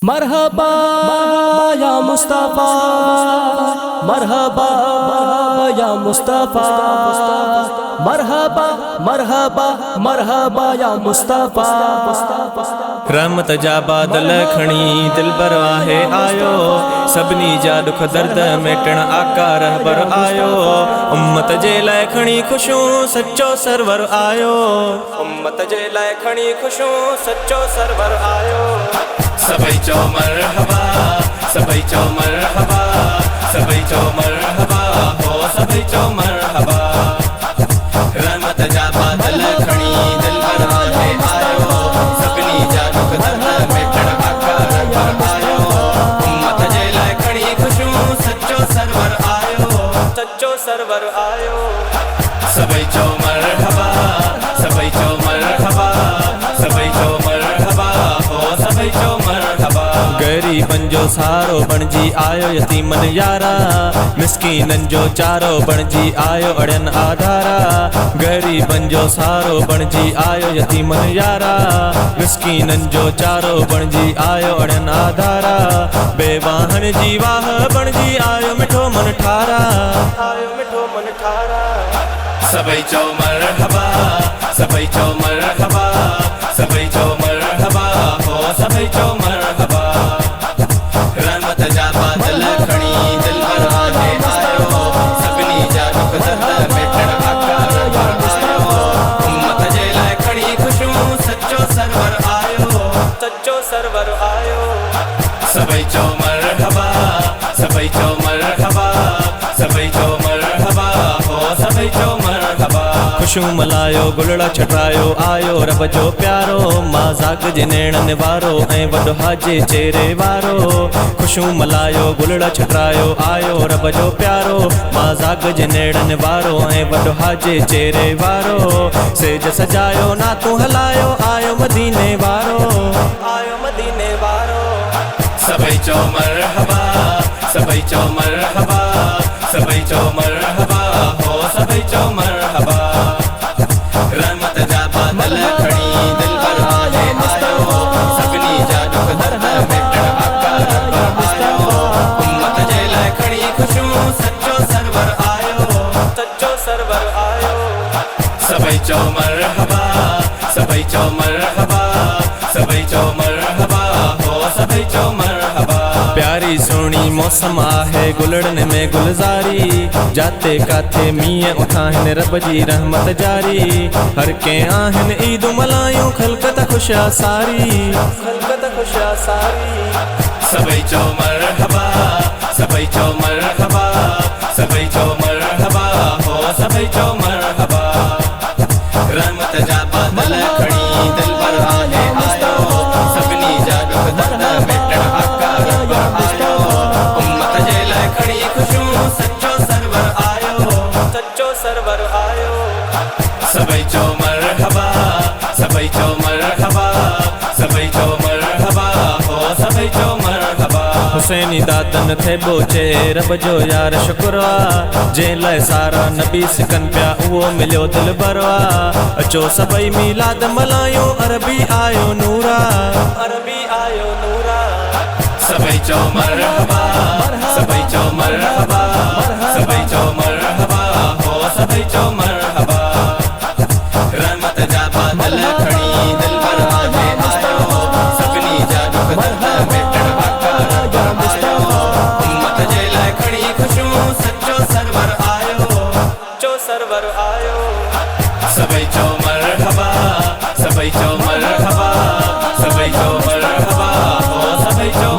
मरहबा या मुस्तफा, मरहबा या मुस्तफा, मरहबा मरहबा मरहबा या मुस्तफा। रहमत जा बादल खणी दिलबर आहे आयो, सभिनी जा दुख दर्द मेटण आका रहबर आयो। उम्मत जे लाइ खणी खुशियूं सच्चो सरवर आयो, उम्मत जे लाइ खणी खुशियूं सच्चो सरवर आयो। सभई चो मरहबा, सभई चो मरहबा, सभई चो मरहबा, हो सभई चो मरहबा। रहमत जा बादल खणी दिलबर आहे आयो, सभिनी जा दुख दर्द मेटण आका रहबर आयो। उम्मत जे लाइ खणी खुशियूं सच्चो सरवर आयो, सच्चो सरवर आयो। सभई चो मरहबा, सभई चो मरहबा, सभई चो मरहबा, हो सभई चो मरहबा। गरीबन जो सहारो बणजी आयो यतीमन यारा, मिस्कीनन जो चारो बणजी आयो अड़ियन आधारा। गरीबन जो सहारो बणजी आयो यतीमन यारा, मिस्कीनन जो चारो बणजी आयो अड़ियन आधारा। बेवाहन जी वाह बणजी आयो मिठो मन ठारा, आयो मिठो मन ठारा। सभई चो मरहबा, सभई चो मरहबा, सभई चो मरहबा, हो सभई चो मरहबा। रहमत जा बादल खणी दिलबर आहे आयो, सभिनी जा दुख दर्द मेटण आका रहबर आयो। उम्मत जे लाइ खणी खुशियूं सच्चो सरवर आयो, सच्चो सरवर आयो। सभई चो मरहबा, सभई चो मरहबा, सभई चो मरहबा, हो सभई चो मरहबा। खुशियूं मल्हायो गुलड़ा छटायो आयो रब जो प्यारो, माज़ाक जे नेणन वारो ऐं वॾो हाजे चेहरे वारो। खुशियूं मल्हायो गुलड़ा छटायो आयो रब जो प्यारो, माज़ाक जे नेणन वारो ऐं वॾो हाजे चेहरे वारो। सेज सजायो नातूं हलायो आयो मदीने वारो, आयो मदीने वारो। सभई चो मरहबा, सभई चो मरहबा, सभई चो मरहबा, हो सभई चो मरहबा। रहमत जा बादल खणी दिलबर आहे आयो, सभिनी जा दुख दर्द मेटण आका रहबर आयो। उम्मत जे लाइ खणी खुशियूं सच्चो सरवर आयो, सच्चो सरवर आयो। सभई चो मरहबा, सभई चो मरहबा, सभई चो मरहबा, हो सभई चो मरहबा। प्यारी सुहिणी मौसम आहे गुलड़न में गुलज़ारी, जाते काथे मींहं उठां हिन रब जी रहमत जारी। हर कंहिं आहिनि ईदूं मल्हायूं ख़ल्क़त ख़ुशिया सारी, ख़ल्क़त ख़ुशिया सारी। सभई चो मरहबा, सभई चो मरहबा, सभई चो मरहबा, हो सभई चो मरहबा। रहमत जा बादल खणी दिलबर आहे आयो, सभिनी जा दुख दर्द मेटण आका रहबर आयो। उम्मत जे लाइ खणी खुशियूं सच्चो सरवर आयो, सच्चो सरवर आयो। सभई चो मरहबा, सभई चो मरहबा, सभई चो मरहबा, हो सभई चो मरहबा। हुसैनी दातन थे बोचे रब जो यार शुक्रवा, जंहिं लाइ सारा नबी सिकन पिया उहो मिलियो दिलबरवा। अचो सभई मीलाद मल्हायूं अरबी आयो नूरा, अरबी आयो नूरा। सभई चो मरहबा, सभई चो मरहबा, सभई चो मरहबा, हो सभई चो मरहबा। रहमत जा बादल खणी दिलबर आहे आयो, सभिनी जा दुख दर्द मेटण आका रहबर आयो। उम्मत जे लाइ खणी खुशियूं सच्चो सरवर आयो, सच्चो सरवर आयो। सभई चो मरहबा, सभई चो मरहबा, सभई चो मरहबा, हो सभई चो